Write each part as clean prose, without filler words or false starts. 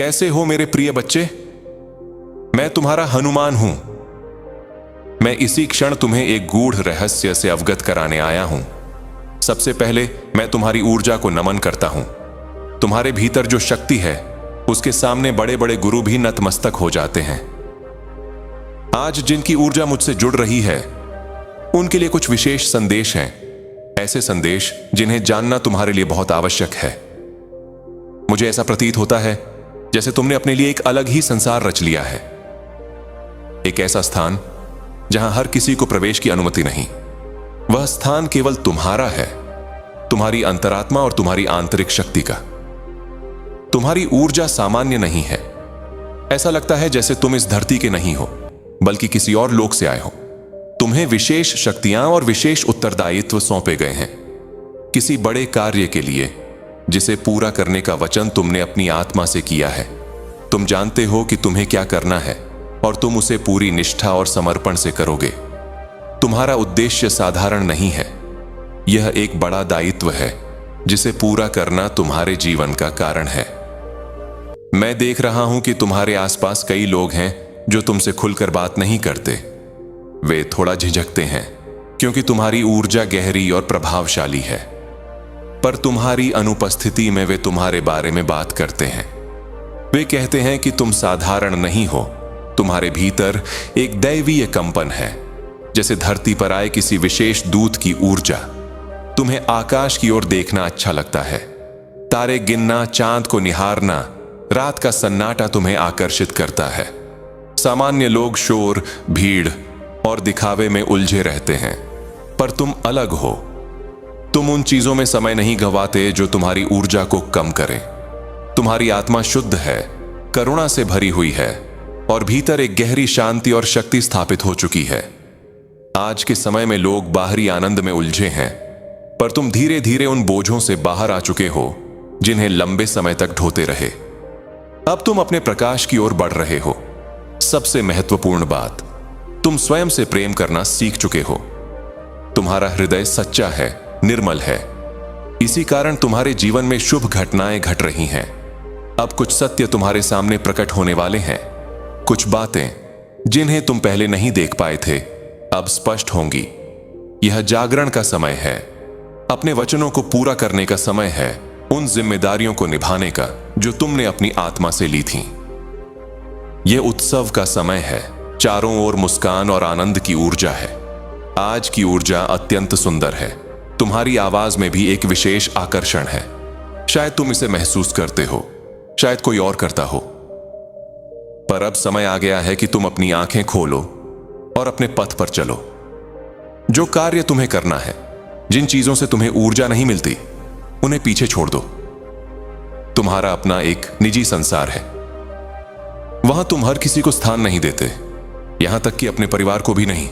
कैसे हो मेरे प्रिय बच्चे? मैं तुम्हारा हनुमान हूं। मैं इसी क्षण तुम्हें एक गूढ़ रहस्य से अवगत कराने आया हूं। सबसे पहले मैं तुम्हारी ऊर्जा को नमन करता हूं। तुम्हारे भीतर जो शक्ति है उसके सामने बड़े बड़े गुरु भी नतमस्तक हो जाते हैं। आज जिनकी ऊर्जा मुझसे जुड़ रही है उनके लिए कुछ विशेष संदेश हैं, ऐसे संदेश जिन्हें जानना तुम्हारे लिए बहुत आवश्यक है। मुझे ऐसा प्रतीत होता है जैसे तुमने अपने लिए एक अलग ही संसार रच लिया है, एक ऐसा स्थान जहां हर किसी को प्रवेश की अनुमति नहीं। वह स्थान केवल तुम्हारा है, तुम्हारी अंतरात्मा और तुम्हारी आंतरिक शक्ति का। तुम्हारी ऊर्जा सामान्य नहीं है। ऐसा लगता है जैसे तुम इस धरती के नहीं हो बल्कि किसी और लोक से आए हो। तुम्हें विशेष शक्तियां और विशेष उत्तरदायित्व सौंपे गए हैं, किसी बड़े कार्य के लिए जिसे पूरा करने का वचन तुमने अपनी आत्मा से किया है। तुम जानते हो कि तुम्हें क्या करना है और तुम उसे पूरी निष्ठा और समर्पण से करोगे। तुम्हारा उद्देश्य साधारण नहीं है, यह एक बड़ा दायित्व है जिसे पूरा करना तुम्हारे जीवन का कारण है। मैं देख रहा हूं कि तुम्हारे आसपास कई लोग हैं जो तुमसे खुलकर बात नहीं करते। वे थोड़ा झिझकते हैं क्योंकि तुम्हारी ऊर्जा गहरी और प्रभावशाली है, पर तुम्हारी अनुपस्थिति में वे तुम्हारे बारे में बात करते हैं। वे कहते हैं कि तुम साधारण नहीं हो, तुम्हारे भीतर एक दैवीय कंपन है, जैसे धरती पर आए किसी विशेष दूत की ऊर्जा। तुम्हें आकाश की ओर देखना अच्छा लगता है, तारे गिनना, चांद को निहारना, रात का सन्नाटा तुम्हें आकर्षित करता है। सामान्य लोग शोर, भीड़ और दिखावे में उलझे रहते हैं, पर तुम अलग हो। तुम उन चीजों में समय नहीं गंवाते जो तुम्हारी ऊर्जा को कम करें। तुम्हारी आत्मा शुद्ध है, करुणा से भरी हुई है और भीतर एक गहरी शांति और शक्ति स्थापित हो चुकी है। आज के समय में लोग बाहरी आनंद में उलझे हैं, पर तुम धीरे धीरे उन बोझों से बाहर आ चुके हो जिन्हें लंबे समय तक ढोते रहे। अब तुम अपने प्रकाश की ओर बढ़ रहे हो। सबसे महत्वपूर्ण बात, तुम स्वयं से प्रेम करना सीख चुके हो। तुम्हारा हृदय सच्चा है, निर्मल है। इसी कारण तुम्हारे जीवन में शुभ घटनाएं घट रही हैं। अब कुछ सत्य तुम्हारे सामने प्रकट होने वाले हैं। कुछ बातें जिन्हें तुम पहले नहीं देख पाए थे अब स्पष्ट होंगी। यह जागरण का समय है, अपने वचनों को पूरा करने का समय है, उन जिम्मेदारियों को निभाने का जो तुमने अपनी आत्मा से ली थी। यह उत्सव का समय है, चारों ओर मुस्कान और आनंद की ऊर्जा है। आज की ऊर्जा अत्यंत सुंदर है। तुम्हारी आवाज में भी एक विशेष आकर्षण है। शायद तुम इसे महसूस करते हो, शायद कोई और करता हो, पर अब समय आ गया है कि तुम अपनी आंखें खोलो और अपने पथ पर चलो। जो कार्य तुम्हें करना है, जिन चीजों से तुम्हें ऊर्जा नहीं मिलती, उन्हें पीछे छोड़ दो। तुम्हारा अपना एक निजी संसार है। वहां तुम हर किसी को स्थान नहीं देते, यहां तक कि अपने परिवार को भी नहीं।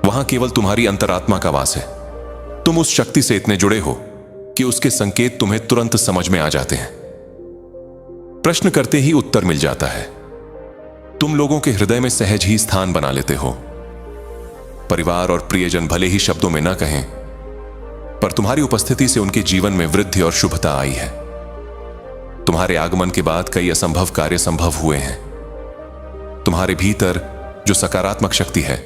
वहां केवल तुम्हारी अंतरात्मा का वास है। तुम उस शक्ति से इतने जुड़े हो कि उसके संकेत तुम्हें तुरंत समझ में आ जाते हैं। प्रश्न करते ही उत्तर मिल जाता है। तुम लोगों के हृदय में सहज ही स्थान बना लेते हो। परिवार और प्रियजन भले ही शब्दों में न कहें, पर तुम्हारी उपस्थिति से उनके जीवन में वृद्धि और शुभता आई है। तुम्हारे आगमन के बाद कई असंभव कार्य संभव हुए हैं। तुम्हारे भीतर जो सकारात्मक शक्ति है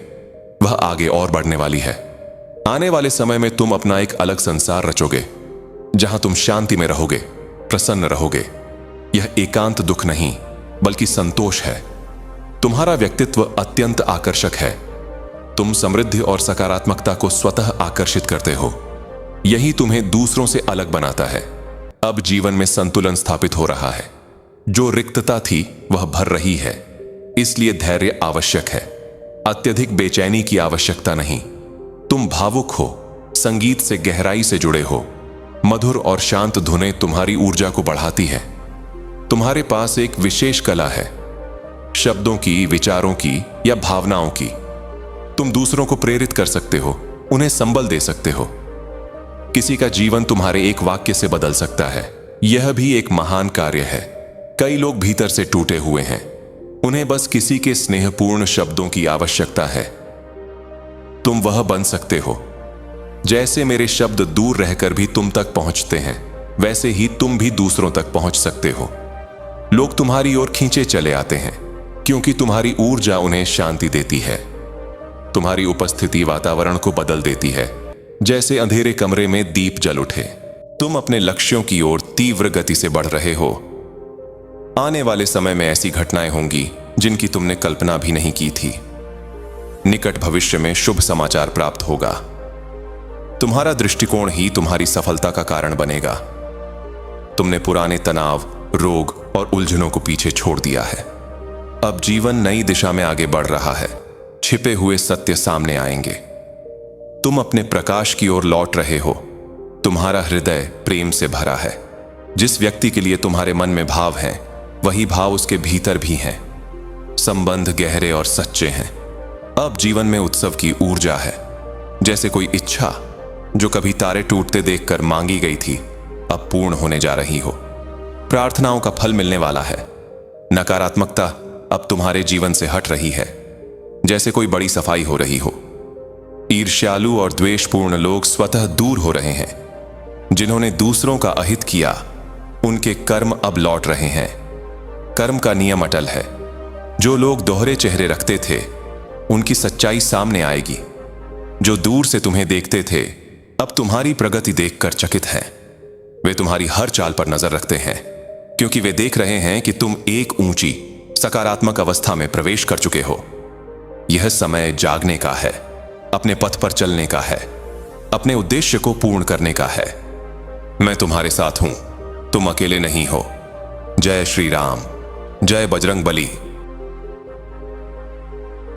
वह आगे और बढ़ने वाली है। आने वाले समय में तुम अपना एक अलग संसार रचोगे, जहां तुम शांति में रहोगे, प्रसन्न रहोगे। यह एकांत दुख नहीं बल्कि संतोष है। तुम्हारा व्यक्तित्व अत्यंत आकर्षक है। तुम समृद्धि और सकारात्मकता को स्वतः आकर्षित करते हो। यही तुम्हें दूसरों से अलग बनाता है। अब जीवन में संतुलन स्थापित हो रहा है। जो रिक्तता थी वह भर रही है, इसलिए धैर्य आवश्यक है। अत्यधिक बेचैनी की आवश्यकता नहीं। तुम भावुक हो, संगीत से गहराई से जुड़े हो। मधुर और शांत धुनें तुम्हारी ऊर्जा को बढ़ाती है। तुम्हारे पास एक विशेष कला है, शब्दों की, विचारों की या भावनाओं की। तुम दूसरों को प्रेरित कर सकते हो, उन्हें संबल दे सकते हो। किसी का जीवन तुम्हारे एक वाक्य से बदल सकता है। यह भी एक महान कार्य है। कई लोग भीतर से टूटे हुए हैं, उन्हें बस किसी के स्नेहपूर्ण शब्दों की आवश्यकता है। तुम वह बन सकते हो। जैसे मेरे शब्द दूर रहकर भी तुम तक पहुंचते हैं, वैसे ही तुम भी दूसरों तक पहुंच सकते हो। लोग तुम्हारी ओर खींचे चले आते हैं क्योंकि तुम्हारी ऊर्जा उन्हें शांति देती है। तुम्हारी उपस्थिति वातावरण को बदल देती है, जैसे अंधेरे कमरे में दीप जल उठे। तुम अपने लक्ष्यों की ओर तीव्र गति से बढ़ रहे हो। आने वाले समय में ऐसी घटनाएं होंगी जिनकी तुमने कल्पना भी नहीं की थी। निकट भविष्य में शुभ समाचार प्राप्त होगा। तुम्हारा दृष्टिकोण ही तुम्हारी सफलता का कारण बनेगा। तुमने पुराने तनाव, रोग और उलझनों को पीछे छोड़ दिया है। अब जीवन नई दिशा में आगे बढ़ रहा है। छिपे हुए सत्य सामने आएंगे। तुम अपने प्रकाश की ओर लौट रहे हो। तुम्हारा हृदय प्रेम से भरा है। जिस व्यक्ति के लिए तुम्हारे मन में भाव हैं, वही भाव उसके भीतर भी हैं। संबंध गहरे और सच्चे हैं। अब जीवन में उत्सव की ऊर्जा है, जैसे कोई इच्छा जो कभी तारे टूटते देखकर मांगी गई थी, अब पूर्ण होने जा रही हो। प्रार्थनाओं का फल मिलने वाला है। नकारात्मकता अब तुम्हारे जीवन से हट रही है, जैसे कोई बड़ी सफाई हो रही हो। ईर्ष्यालु और द्वेषपूर्ण लोग स्वतः दूर हो रहे हैं। जिन्होंने दूसरों का अहित किया, उनके कर्म अब लौट रहे हैं। कर्म का नियम अटल है। जो लोग दोहरे चेहरे रखते थे, उनकी सच्चाई सामने आएगी। जो दूर से तुम्हें देखते थे, अब तुम्हारी प्रगति देखकर चकित हैं। वे तुम्हारी हर चाल पर नजर रखते हैं, क्योंकि वे देख रहे हैं कि तुम एक ऊंची सकारात्मक अवस्था में प्रवेश कर चुके हो। यह समय जागने का है, अपने पथ पर चलने का है, अपने उद्देश्य को पूर्ण करने का है। मैं तुम्हारे साथ हूं, तुम अकेले नहीं हो। जय श्री राम, जय बजरंग बली।